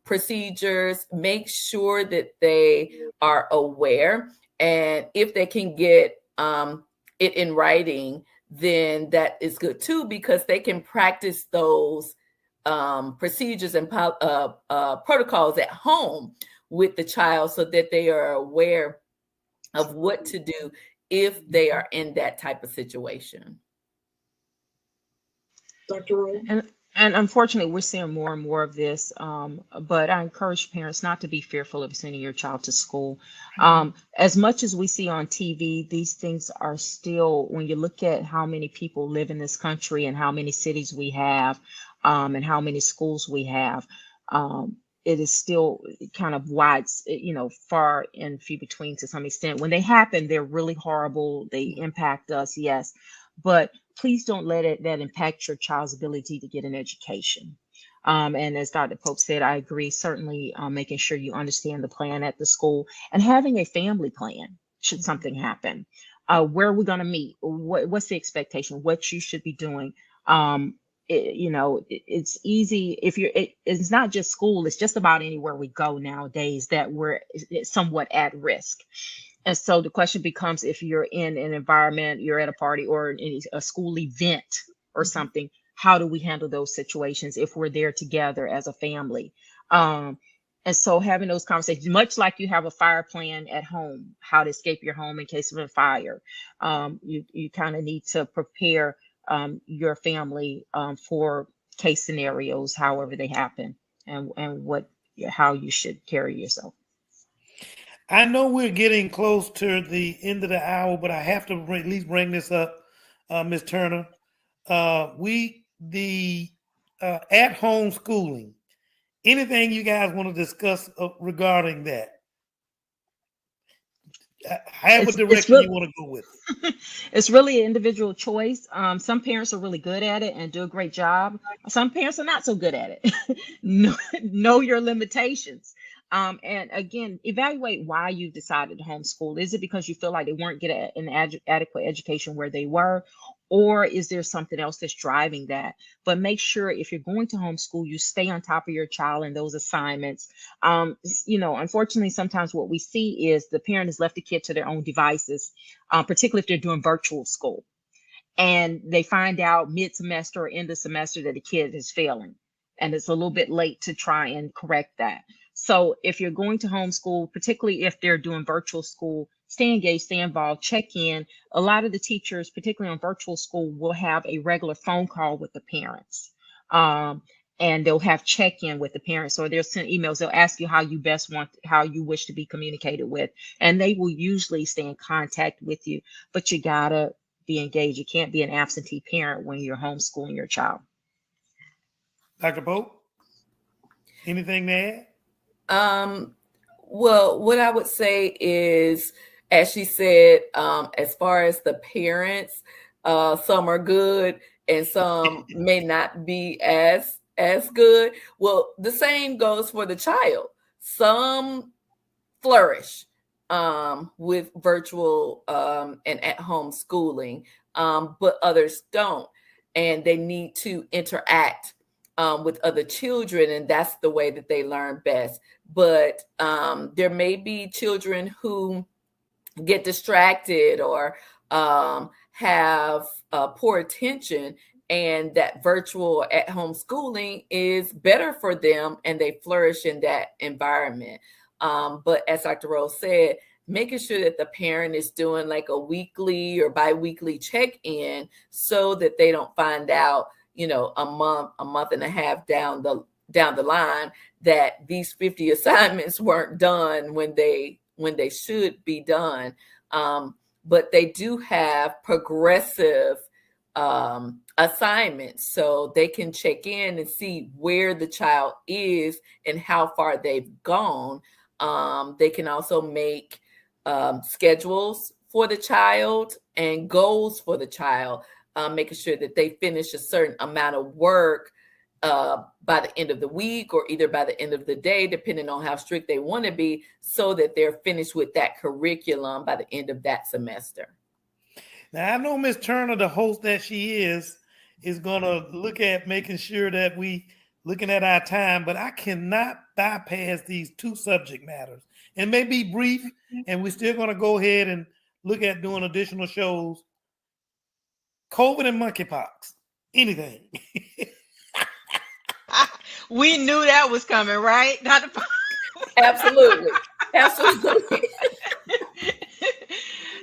procedures. Make sure that they are aware, and if they can get it in writing, then that is good too, because they can practice those procedures and protocols at home with the child so that they are aware of what to do if they are in that type of situation. Dr. Rowe? And unfortunately, we're seeing more and more of this. But I encourage parents not to be fearful of sending your child to school. As much as we see on TV, these things are still, when you look at how many people live in this country and how many cities we have, and how many schools we have, it is still kind of wide, far and few between to some extent. When they happen, they're really horrible. They impact us, yes. But please don't let that impact your child's ability to get an education. And as Dr. Pope said, I agree, certainly making sure you understand the plan at the school and having a family plan should something happen. Where are we going to meet? What's the expectation? What you should be doing? It's easy if it's not just school, it's just about anywhere we go nowadays that we're somewhat at risk. And so the question becomes, if you're in an environment, you're at a party or in a school event or something, how do we handle those situations if we're there together as a family? And so having those conversations, much like you have a fire plan at home, how to escape your home in case of a fire, you kind of need to prepare your family for case scenarios, however they happen, and how you should carry yourself. I know we're getting close to the end of the hour, but I have to at least bring this up, Ms. Turner. The at-home schooling. Anything you guys want to discuss regarding that? Have a It's direction you want to go with. it's really an individual choice. Some parents are really good at it and do a great job. Some parents are not so good at it. Know your limitations. And again, evaluate why you decided to homeschool. Is it because you feel like they weren't getting an adequate education where they were? Or is there something else that's driving that? But make sure if you're going to homeschool, you stay on top of your child and those assignments. Unfortunately, sometimes what we see is the parent has left the kid to their own devices, particularly if they're doing virtual school. And they find out mid-semester or end of semester that the kid is failing. And it's a little bit late to try and correct that. So if you're going to homeschool, particularly if they're doing virtual school, stay engaged, stay involved, check in. A lot of the teachers, particularly on virtual school, will have a regular phone call with the parents. And they'll have check-in with the parents, or they'll send emails. They'll ask you how you wish to be communicated with. And they will usually stay in contact with you, but you gotta be engaged. You can't be an absentee parent when you're homeschooling your child. Dr. Pope, anything to add? Well, what I would say is, as she said, as far as the parents, some are good and some may not be as good. Well, the same goes for the child. Some flourish with virtual and at-home schooling, but others don't, and they need to interact with other children, and that's the way that they learn best. But there may be children who get distracted or have poor attention, and that virtual at-home schooling is better for them, and they flourish in that environment. But as Dr. Rose said, making sure that the parent is doing like a weekly or bi-weekly check-in so that they don't find out, a month and a half down the line that these 50 assignments weren't done when they should be done. But they do have progressive assignments, so they can check in and see where the child is and how far they've gone. They can also make schedules for the child and goals for the child, making sure that they finish a certain amount of work by the end of the week or either by the end of the day, depending on how strict they want to be, so that they're finished with that curriculum by the end of that semester. Now, I know Ms. Turner, the host that she is going to look at making sure that we looking at our time, but I cannot bypass these two subject matters. It may be brief, and we're still going to go ahead and look at doing additional shows. COVID and monkeypox. Anything. We knew that was coming, right? Absolutely.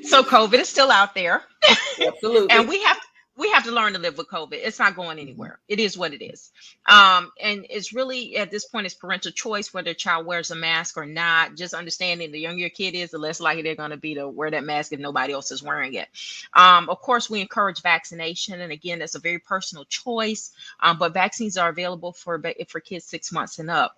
So COVID is still out there. Absolutely. And we have to learn to live with COVID. It's not going anywhere. It is what it is. And it's really, at this point, it's parental choice whether a child wears a mask or not. Just understanding the younger your kid is, the less likely they're going to be to wear that mask if nobody else is wearing it. Of course, we encourage vaccination. And again, that's a very personal choice. But vaccines are available for kids 6 months and up.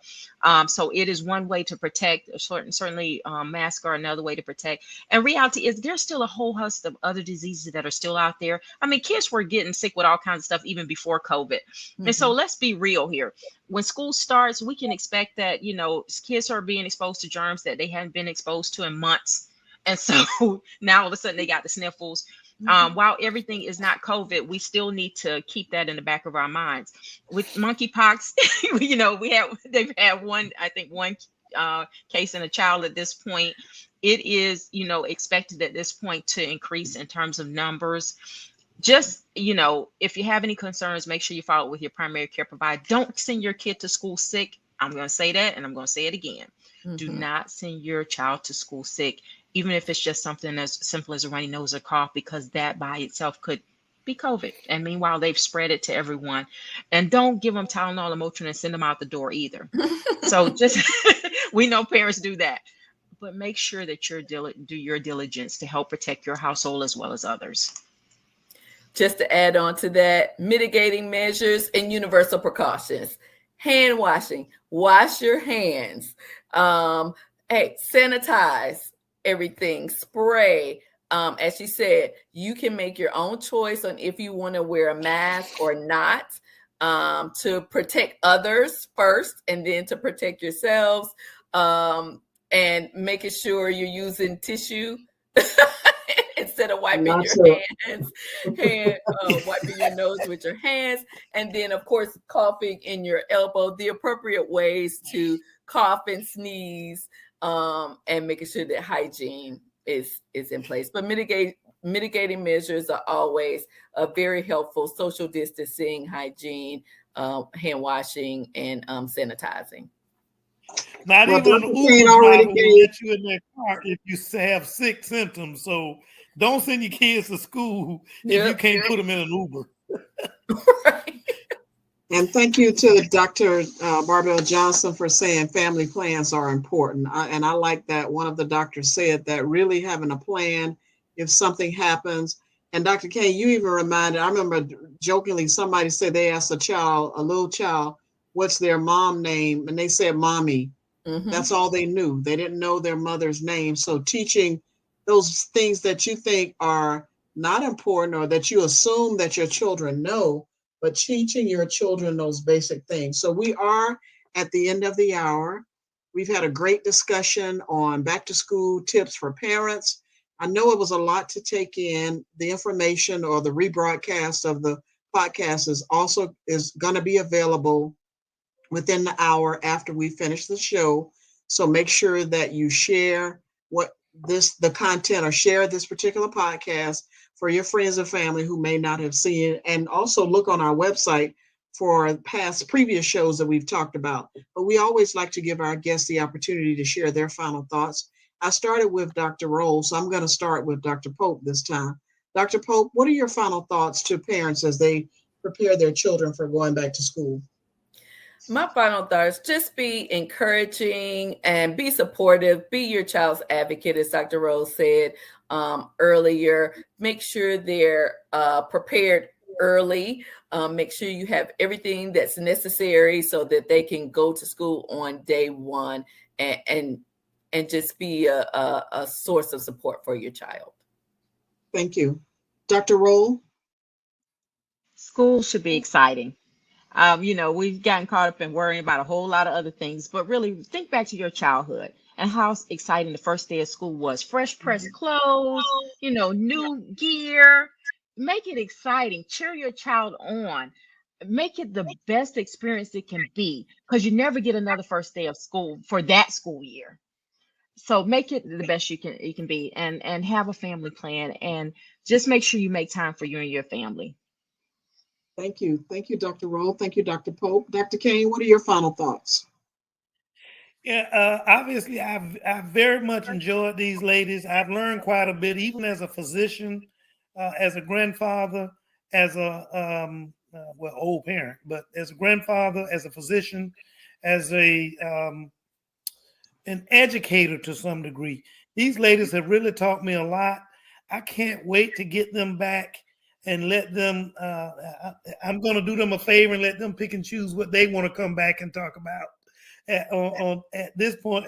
So it is one way to protect. Certainly, masks are another way to protect. And reality is there's still a whole host of other diseases that are still out there. I mean, kids were getting sick with all kinds of stuff even before COVID. Mm-hmm. And so let's be real here. When school starts, we can expect that, kids are being exposed to germs that they hadn't been exposed to in months. And so now all of a sudden they got the sniffles. Mm-hmm. While everything is not COVID, we still need to keep that in the back of our minds. With monkeypox, they've had one case in a child at this point. It is, expected at this point to increase in terms of numbers. Just, if you have any concerns, make sure you follow up with your primary care provider. Don't send your kid to school sick. I'm going to say that, and I'm going to say it again. Mm-hmm. Do not send your child to school sick, even if it's just something as simple as a runny nose or cough, because that by itself could be COVID. And meanwhile, they've spread it to everyone. And don't give them Tylenol or Motrin and send them out the door either. So just, we know parents do that. But make sure that you do your diligence to help protect your household as well as others. Just to add on to that, mitigating measures and universal precautions. Hand washing, wash your hands. Sanitize everything, spray. As she said, you can make your own choice on if you want to wear a mask or not, to protect others first and then to protect yourselves, and making sure you're using tissue instead of wiping Not your so. wiping your nose with your hands, and then of course coughing in your elbow, the appropriate ways to cough and sneeze, and making sure that hygiene is in place. But mitigating measures are always very helpful: social distancing, hygiene, hand washing, and sanitizing. Not Well, even an Dr. Kane Uber already driver will gave. let you in their car if you have sick symptoms. So don't send your kids to school if you can't put them in an Uber. Right. And thank you to Dr. Barbell Johnson for saying family plans are important. And I like that one of the doctors said that really having a plan if something happens. And Dr. Kane, you even reminded, I remember jokingly somebody said they asked a little child, what's their mom name? And they said mommy. Mm-hmm. That's all they knew. They didn't know their mother's name. So teaching those things that you think are not important or that you assume that your children know, but teaching your children those basic things. So we are at the end of the hour. We've had a great discussion on back to school tips for parents. I know it was a lot to take in. The information or the rebroadcast of the podcast is going to be available within the hour after we finish the show. So make sure that you share the content or share this particular podcast for your friends and family who may not have seen it. And also look on our website for previous shows that we've talked about. But we always like to give our guests the opportunity to share their final thoughts. I started with Dr. Roll, so I'm going to start with Dr. Pope this time. Dr. Pope, what are your final thoughts to parents as they prepare their children for going back to school? My final thoughts: just be encouraging and be supportive. Be your child's advocate, as Dr. Rose said earlier. Make sure they're prepared early. Make sure you have everything that's necessary so that they can go to school on day one, and just be a source of support for your child. Thank you. Dr. Roll? School should be exciting. We've gotten caught up in worrying about a whole lot of other things, but really think back to your childhood and how exciting the first day of school was. Fresh pressed clothes, new gear. Make it exciting. Cheer your child on. Make it the best experience it can be, because you never get another first day of school for that school year. So make it the best you can be, and have a family plan, and just make sure you make time for you and your family. Thank you. Thank you, Dr. Roll. Thank you, Dr. Pope. Dr. Kane, what are your final thoughts? Yeah, obviously, I've very much enjoyed these ladies. I've learned quite a bit, even as a physician, as a grandfather, as a old parent, but as a grandfather, as a physician, as an educator to some degree. These ladies have really taught me a lot. I can't wait to get them back and let them, I'm going to do them a favor and let them pick and choose what they want to come back and talk about at this point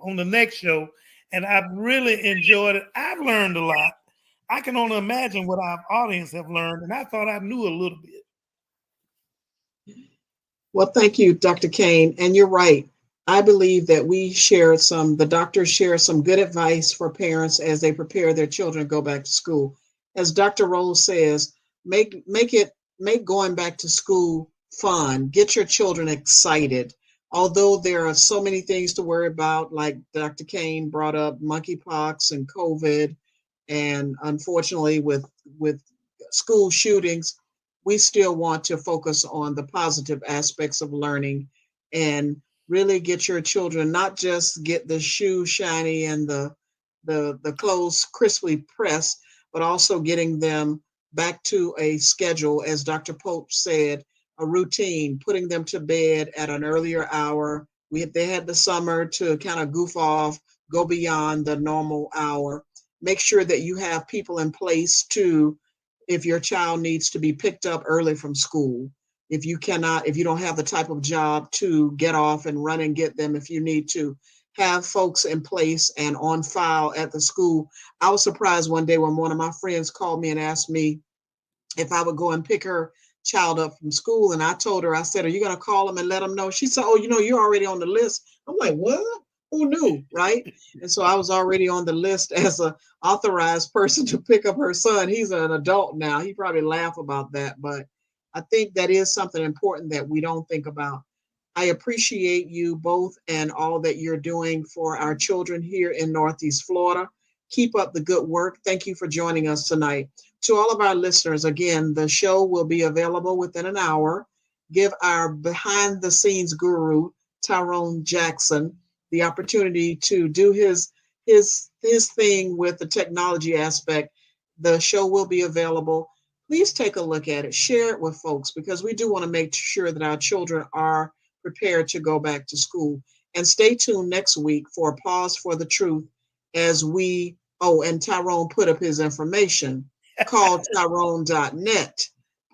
on the next show. And I've really enjoyed it. I've learned a lot. I can only imagine what our audience have learned, and I thought I knew a little bit. Well, thank you, Dr. Kane. And you're right. I believe that the doctors share some good advice for parents as they prepare their children to go back to school. As Dr. Rose says, make going back to school fun. Get your children excited. Although there are so many things to worry about, like Dr. Kane brought up monkeypox and COVID, and unfortunately with school shootings, we still want to focus on the positive aspects of learning and really get your children, not just get the shoe shiny and the clothes crisply pressed, but also getting them back to a schedule, as Dr. Pope said, a routine, putting them to bed at an earlier hour. They had the summer to kind of goof off, go beyond the normal hour. Make sure that you have people in place if your child needs to be picked up early from school. If you don't have the type of job to get off and run and get them if you need to, have folks in place and on file at the school. I was surprised one day when one of my friends called me and asked me if I would go and pick her child up from school. And I told her, I said, are you going to call them and let them know? She said, oh, you're already on the list. I'm like, what? Who knew? Right. And so I was already on the list as a authorized person to pick up her son. He's an adult now. He probably laugh about that, but I think that is something important that we don't think about. I appreciate you both and all that you're doing for our children here in Northeast Florida. Keep up the good work. Thank you for joining us tonight. To all of our listeners, again, the show will be available within an hour. Give our behind the scenes guru, Tyrone Jackson, the opportunity to do his thing with the technology aspect. The show will be available. Please take a look at it, share it with folks, because we do want to make sure that our children are prepared to go back to school. And stay tuned next week for Pause for the Truth as we, and Tyrone put up his information, called Tyrone.net,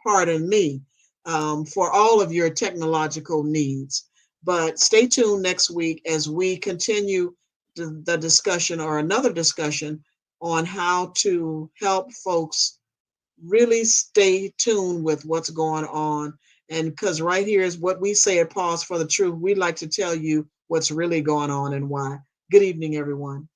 pardon me, for all of your technological needs. But stay tuned next week as we continue the discussion or another discussion on how to help folks really stay tuned with what's going on. And because right here is what we say at Pause for the Truth, we'd like to tell you what's really going on and why. Good evening, everyone.